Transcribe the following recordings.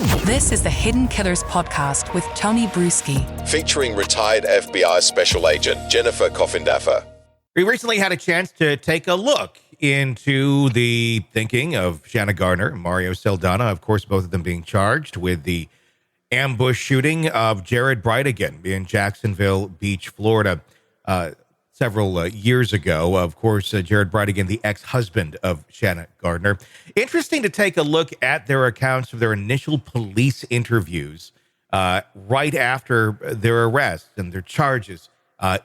This is the Hidden Killers podcast with Tony Brueski, featuring retired FBI Special Agent Jennifer Coffindaffer. We recently had a chance to take a look into the thinking of Shanna Gardner and Mario Saldana, of course, both of them being charged with the ambush shooting of Jared Bridegan in Jacksonville Beach, Florida, several years ago. Of course, Jared Bridegan, the ex-husband of Shanna Gardner. Interesting to take a look at their accounts of their initial police interviews right after their arrest and their charges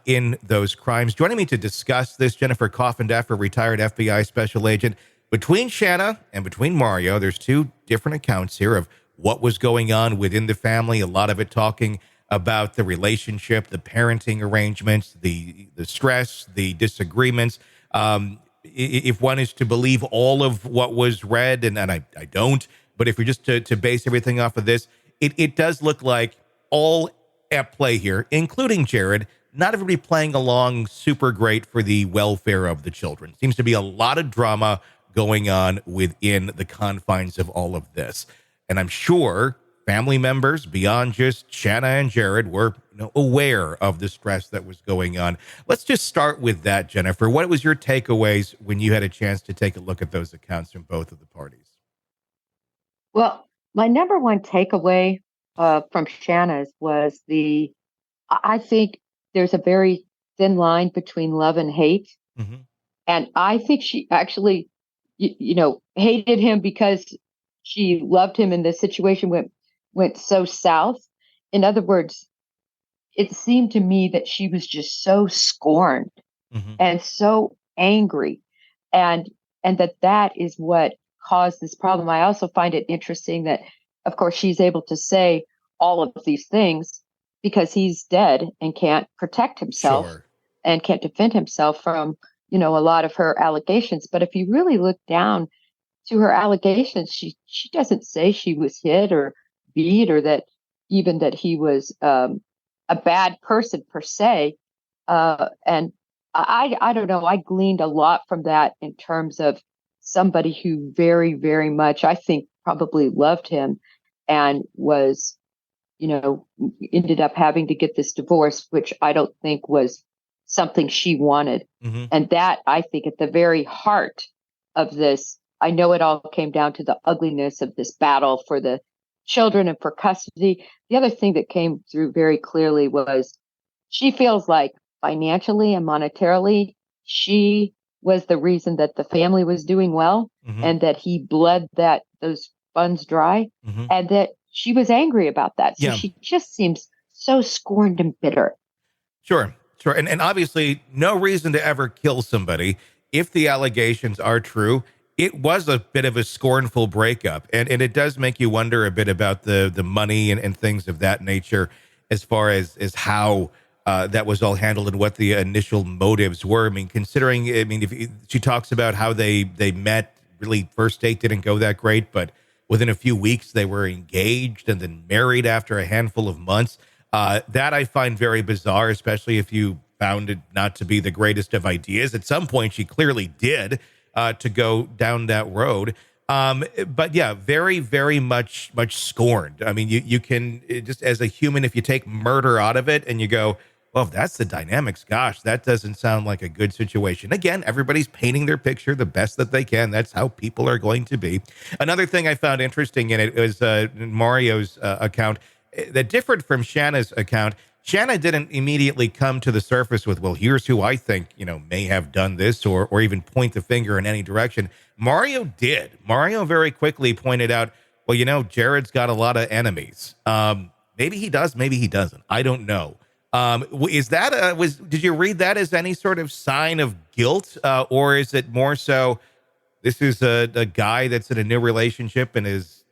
in those crimes. Joining me to discuss this, Jennifer Coffindaffer, retired FBI special agent. Between Shanna and between Mario, there's two different accounts here of what was going on within the family, a lot of it talking about the relationship, the parenting arrangements, the stress, the disagreements. If one is to believe all of what was read, and I don't, but if you're just to base everything off of this, it does look like all at play here, including Jared, not everybody playing along super great for the welfare of the children. Seems to be a lot of drama going on within the confines of all of this. And I'm sure family members beyond just Shanna and Jared were aware of the stress that was going on. Let's just start with that, Jennifer. What was your takeaways when you had a chance to take a look at those accounts from both of the parties? Well, my number one takeaway from Shanna's was I think there's a very thin line between love and hate. Mm-hmm. And I think she actually, hated him because she loved him and the situation went so south. In other words, it seemed to me that she was just so scorned and so angry, and that is what caused this problem. I also find it interesting that, of course, she's able to say all of these things because he's dead and can't protect himself and can't defend himself from, a lot of her allegations. But if you really look down to her allegations, she doesn't say she was hit or beat or that he was a bad person per se. And I don't know. I gleaned a lot from that in terms of somebody who very, very much, I think, probably loved him and was, ended up having to get this divorce, which I don't think was something she wanted. Mm-hmm. And that, I think, at the very heart of this, I know it all came down to the ugliness of this battle for the children and for custody. The other thing that came through very clearly was she feels like financially and monetarily, she was the reason that the family was doing well and that he bled those funds dry and that she was angry about that. So she just seems so scorned and bitter. Sure. And obviously no reason to ever kill somebody. If the allegations are true, it was a bit of a scornful breakup. And it does make you wonder a bit about the money and things of that nature as far as how that was all handled and what the initial motives were. If she talks about how they met, really first date didn't go that great, but within a few weeks they were engaged and then married after a handful of months. That I find very bizarre, especially if you found it not to be the greatest of ideas. At some point she clearly did to go down that road. But yeah, very, very much scorned. I mean, you can just as a human, if you take murder out of it and you go, well, if that's the dynamics, gosh, that doesn't sound like a good situation. Again, everybody's painting their picture the best that they can. That's how people are going to be. Another thing I found interesting in it was Mario's account that differed from Shanna's account. Shanna didn't immediately come to the surface with, well, here's who I think, may have done this or even point the finger in any direction. Mario did. Mario very quickly pointed out, well, Jared's got a lot of enemies. Maybe he does, maybe he doesn't. I don't know. Did you read that as any sort of sign of guilt? Or is it more so this is a guy that's in a new relationship and his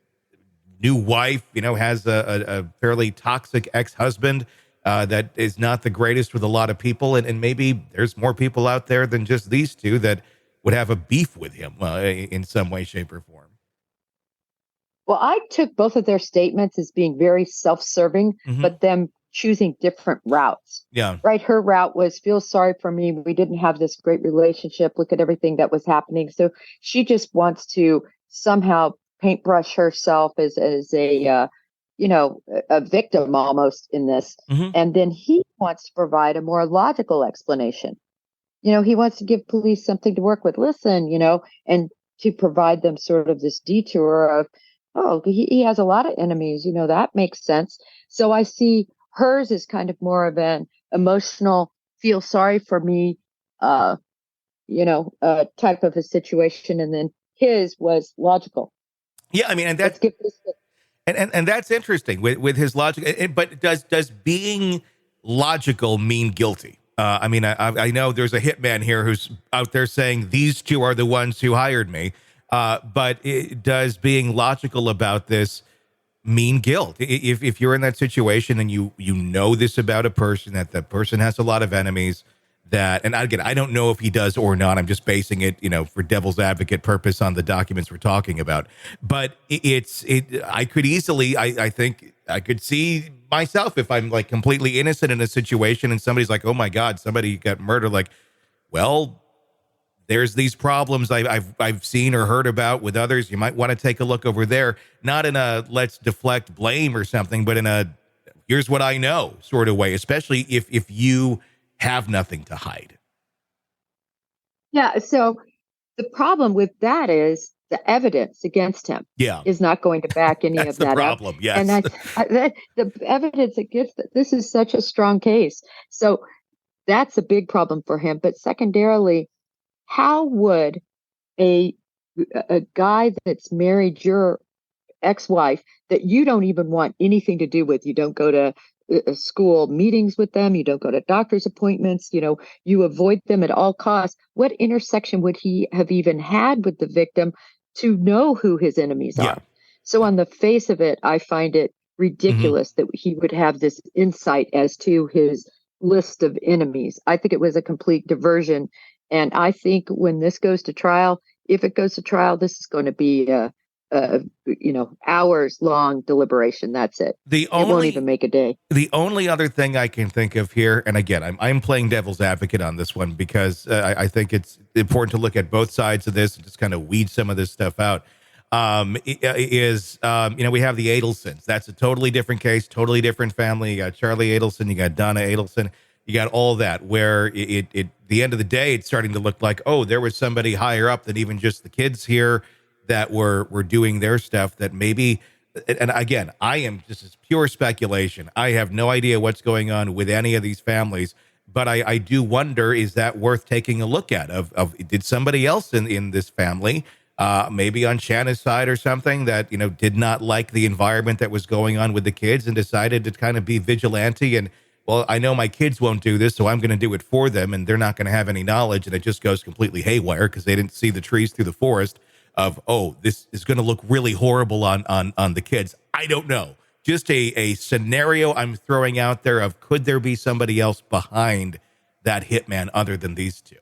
new wife, has a fairly toxic ex-husband that is not the greatest with a lot of people. And maybe there's more people out there than just these two that would have a beef with him in some way, shape, or form. Well, I took both of their statements as being very self-serving, but them choosing different routes. Yeah. Right. Her route was, feel sorry for me. We didn't have this great relationship. Look at everything that was happening. So she just wants to somehow paintbrush herself as a a victim almost in this. And then he wants to provide a more logical explanation. He wants to give police something to work with. Listen, and to provide them sort of this detour of, oh, he has a lot of enemies. That makes sense. So I see hers is kind of more of an emotional, feel sorry for me, type of a situation. And then his was logical. Yeah, I mean, and that's and that's interesting with his logic. But does being logical mean guilty? I know there's a hitman here who's out there saying these two are the ones who hired me. But does being logical about this mean guilt? If you're in that situation and you know this about a person, that the person has a lot of enemies, and again, I don't know if he does or not. I'm just basing it, for devil's advocate purpose on the documents we're talking about. But I could easily, I think I could see myself if I'm like completely innocent in a situation and somebody's like, oh my God, somebody got murdered. Like, well, there's these problems I've seen or heard about with others. You might want to take a look over there, not in a let's deflect blame or something, but in a here's what I know sort of way, especially if you have nothing to hide. Yeah. So the problem with that is the evidence against him is not going to back any of that problem, up. yes. And the evidence against this is such a strong case. So that's a big problem for him. But secondarily, how would a guy that's married your ex-wife that you don't even want anything to do with, you don't go to school meetings with them, you don't go to doctor's appointments, you avoid them at all costs, what intersection would he have even had with the victim to know who his enemies are? So on the face of it, I find it ridiculous that he would have this insight as to his list of enemies. I think it was a complete diversion. And I think when this goes to trial, if it goes to trial, this is going to be hours long deliberation. That's it. It won't even make a day. The only other thing I can think of here, and again, I'm playing devil's advocate on this one because I think it's important to look at both sides of this and just kind of weed some of this stuff out. We have the Adelsons. That's a totally different case, totally different family. You got Charlie Adelson, you got Donna Adelson, you got all that, where the end of the day, it's starting to look like, oh, there was somebody higher up than even just the kids here that were doing their stuff that maybe, and again, I am just as pure speculation. I have no idea what's going on with any of these families, but I do wonder, is that worth taking a look at of did somebody else in this family, maybe on Shanna's side or something that, did not like the environment that was going on with the kids and decided to kind of be vigilante and, well, I know my kids won't do this, so I'm going to do it for them, and they're not going to have any knowledge, and it just goes completely haywire because they didn't see the trees through the forest of, oh, this is going to look really horrible on the kids. I don't know. Just a scenario I'm throwing out there of could there be somebody else behind that hitman other than these two?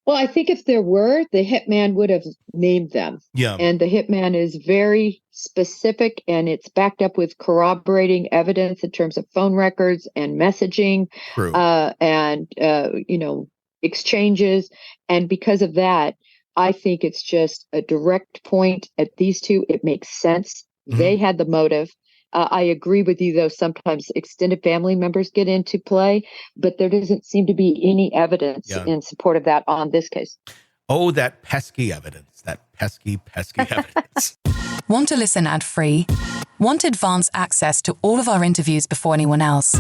Well, I think if there were, the hitman would have named them. Yeah. And the hitman is very specific, and it's backed up with corroborating evidence in terms of phone records and messaging. True. Exchanges. And because of that, I think it's just a direct point at these two. It makes sense. They had the motive. I agree with you, though, sometimes extended family members get into play, but there doesn't seem to be any evidence in support of that on this case. Oh, that pesky evidence, that pesky evidence. Want to listen ad-free? Want advanced access to all of our interviews before anyone else?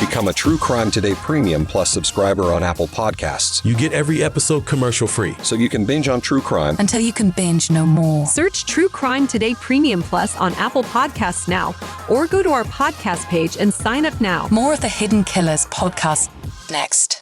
Become a True Crime Today Premium Plus subscriber on Apple Podcasts. You get every episode commercial-free, so you can binge on true crime until you can binge no more. Search True Crime Today Premium Plus on Apple Podcasts now, or go to our podcast page and sign up now. More of the Hidden Killers podcast next.